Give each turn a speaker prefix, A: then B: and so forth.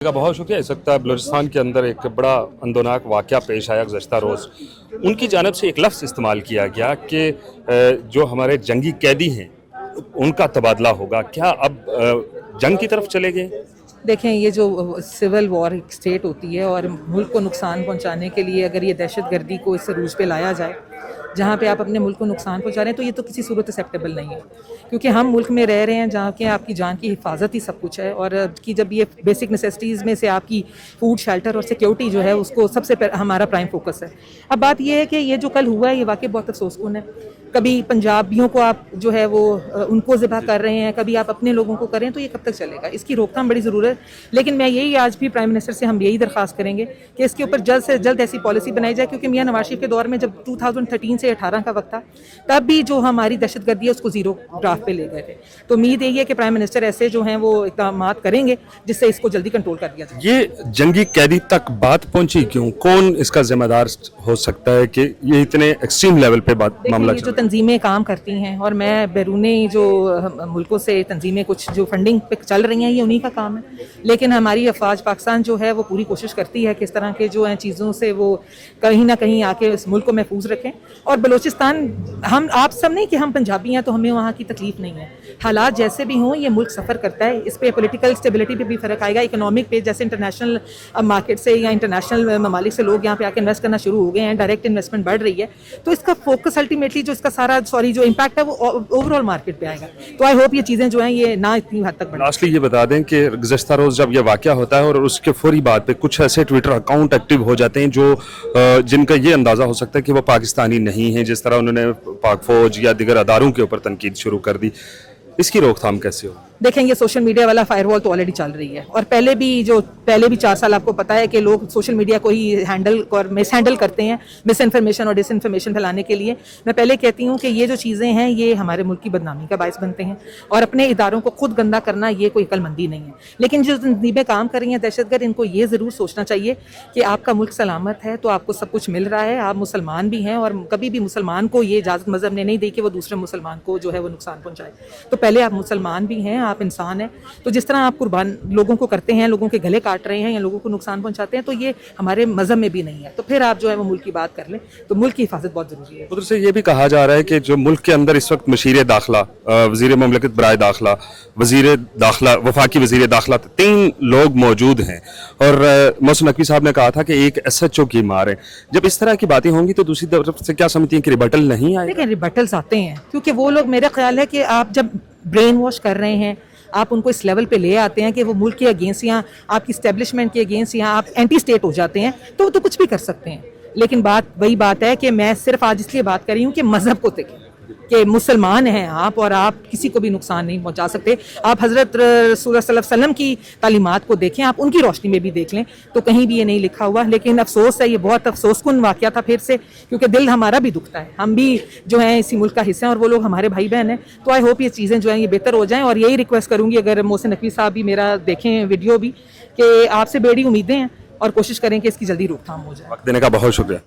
A: का बहुत शुक्रिया। इस वक्त बलूचिस्तान के अंदर एक बड़ा अंदोनाक वाक़या पेश आया गुज़श्ता रोज़। उनकी जानब से एक लफ्ज़ इस्तेमाल किया गया कि जो हमारे जंगी कैदी हैं उनका तबादला होगा। क्या अब जंग की तरफ चले गए?
B: देखें, ये जो सिविल वॉर एक स्टेट होती है और मुल्क को नुकसान पहुंचाने के लिए अगर ये दहशतगर्दी को इस रूज पे लाया जाए जहाँ पे आप अपने मुल्क को नुकसान पहुंचा रहे हैं, तो ये तो किसी सूरत एक्सेप्टेबल नहीं है। क्योंकि हम मुल्क में रह रहे हैं जहाँ के आपकी जान की हिफाजत ही सब कुछ है, और कि जब ये बेसिक नेसेसिटीज़ में से आपकी फूड, शेल्टर और सिक्योरिटी जो है उसको सबसे हमारा प्राइम फोकस है। अब बात ये है कि ये जो कल हुआ है ये वाकई बहुत अफसोसकुन है। कभी पंजाबियों को आप जो है वो उनको ज़िबा कर रहे हैं, कभी आप अपने लोगों को करें, तो ये कब तक चलेगा? इसकी रोकथाम बड़ी ज़रूरत है। लेकिन मैं यही आज भी प्राइम मिनिस्टर से हम यही दरख्वास्त करेंगे कि इसके ऊपर जल्द से जल्द ऐसी पॉलिसी बनाई जाए, क्योंकि मियां नवाज शरीफ के दौर में जब 2013 से 18 का वक्त था तब भी जो हमारी दहशतगर्दी है उसको ज़ीरो ड्राफ्ट पे ले गए थे। तो उम्मीद यही है कि प्राइम मिनिस्टर ऐसे जो हैं वो इक़दाम करेंगे जिससे इसको जल्दी कंट्रोल कर दिया जाए।
A: ये जंगी कैदी तक बात पहुंची क्यों? कौन इसका जिम्मेदार हो सकता है कि ये इतने एक्सट्रीम लेवल पे मामला
B: जो तंजीमें काम करती हैं, और मैं बैरूनी जो मुल्कों से तंजीमें कुछ जो फंडिंग पे चल रही हैं, ये उन्हीं का काम है। लेकिन हमारी अफवाज पाकिस्तान जो है वो पूरी कोशिश करती है कि इस तरह के जो हैं चीज़ों से वो कहीं ना कहीं आके इस मुल्क को महफूज रखें। और बलूचिस्तान, हम आप सब नहीं कि हम पंजाबी हैं तो हमें वहाँ की तकलीफ नहीं है। हालात जैसे भी हों, ये मुल्क सफ़र करता है, इस पर पोलिटिकल स्टेबिलिटी पे भी फ़र्क आएगा, इकोनॉमिक पे। जैसे इंटरनेशनल मार्केट से या इंटरनेशनल ममालिक से लोग यहाँ पे आके इन्वेस्ट करना शुरू हो गए हैं, डायरेक्ट इन्वेस्टमेंट बढ़ रही है, तो इसका फोकस अल्टीमेटली जो इसका सारा जो इम्पैक्ट है वो ओवरऑल मार्केट पे आएगा। तो आई होप ये चीज़ें जो हैं ये ना इतनी हद तक बढ़ें।
A: लास्टली ये बता दें कि गुज़श्ता रोज़ जब ये वाक़या होता है और उसके फौरी बाद पे कुछ ऐसे ट्विटर अकाउंट एक्टिव हो जाते हैं जो जिनका ये अंदाज़ा हो सकता है कि वो पाकिस्तानी नहीं है, जिस तरह उन्होंने पाक फौज या दीगर अदारों के ऊपर तनकीद शुरू कर दी, इसकी रोकथाम कैसे हो?
B: देखें, ये सोशल मीडिया वाला फायरवॉल तो ऑलरेडी चल रही है, और पहले भी 4 साल आपको पता है कि लोग सोशल मीडिया को ही हैंडल और मिस हैंडल करते हैं मिस इन्फॉर्मेशन और डिस इन्फॉर्मेशन फैलाने के लिए। मैं पहले कहती हूँ कि ये जो चीज़ें हैं ये हमारे मुल्क की बदनामी का बायस बनते हैं, और अपने इदारों को खुद गंदा करना ये कोई अक्लमंदी नहीं है। लेकिन जो तंजीमें काम कर रही हैं दहशतगर्द, इनको ये ज़रूर सोचना चाहिए कि आपका मुल्क सलामत है तो आपको सब कुछ मिल रहा है, आप मुसलमान भी हैं, और कभी भी मुसलमान को ये इजाज़त मज़हब ने नहीं दी कि वो दूसरे मुसलमान को जो है वो नुकसान पहुँचाए। तो पहले आप मुसलमान भी हैं, आप इंसान हैं, तो जिस तरह आप कुर्बान लोगों को करते हैं, लोगों के गले काट रहे हैं या लोगों को नुकसान पहुंचाते हैं, तो ये हमारे मज़हब में भी नहीं है। तो फिर आप जो है वो मुल्क की बात कर लें, तो मुल्क की हिफाजत बहुत ज़रूरी है।
A: उधर से ये भी कहा जा रहा है कि जो मुल्क के अंदर इस वक्त मशीर दाखिला, वज़ीर ममलकत बराए दाखिला, वज़ीर दाखिला, वफाकी वज़ीर दाखिला, 3 लोग मौजूद हैं, और मोहसिन नकवी साहब ने कहा था कि एक SHO की मार है। जब इस तरह की बातें होंगी तो दूसरी तरफ से क्या समझती हैं कि रिबटल नहीं आएगा?
B: देखिए, रिबटल्स आते हैं क्योंकि वो लोग, मेरा ख्याल है कि आप जब ब्रेन वॉश कर रहे हैं, आप उनको इस लेवल पे ले आते हैं कि वो मुल्क के अगेंस्ट या आपकी स्टैब्लिशमेंट के अगेंस्ट या आप एंटी स्टेट हो जाते हैं, तो कुछ भी कर सकते हैं। लेकिन वही बात है कि मैं सिर्फ आज इसलिए बात कर रही हूँ कि मज़हब को देखें कि मुसलमान हैं आप, और आप किसी को भी नुकसान नहीं पहुंचा सकते। आप हज़रत रसूल सल्लल्लाहु अलैहि वसल्लम की तालीमात को देखें, आप उनकी रोशनी में भी देख लें, तो कहीं भी ये नहीं लिखा हुआ। लेकिन अफसोस है, ये बहुत अफसोसकुन वाक़या था फिर से, क्योंकि दिल हमारा भी दुखता है, हम भी जो हैं इसी मुल्क का हिस्सा हैं और वो लोग हमारे भाई बहन हैं। तो आई होप ये चीज़ें जो हैं ये बेहतर हो जाएँ, और यही रिक्वेस्ट करूँगी, अगर मोहसिन नकवी साहब भी मेरा देखें वीडियो भी, कि आपसे बड़ी उम्मीदें हैं और कोशिश करें कि इसकी जल्दी रोकथाम हो जाए।
A: वक्त देने का बहुत शुक्रिया।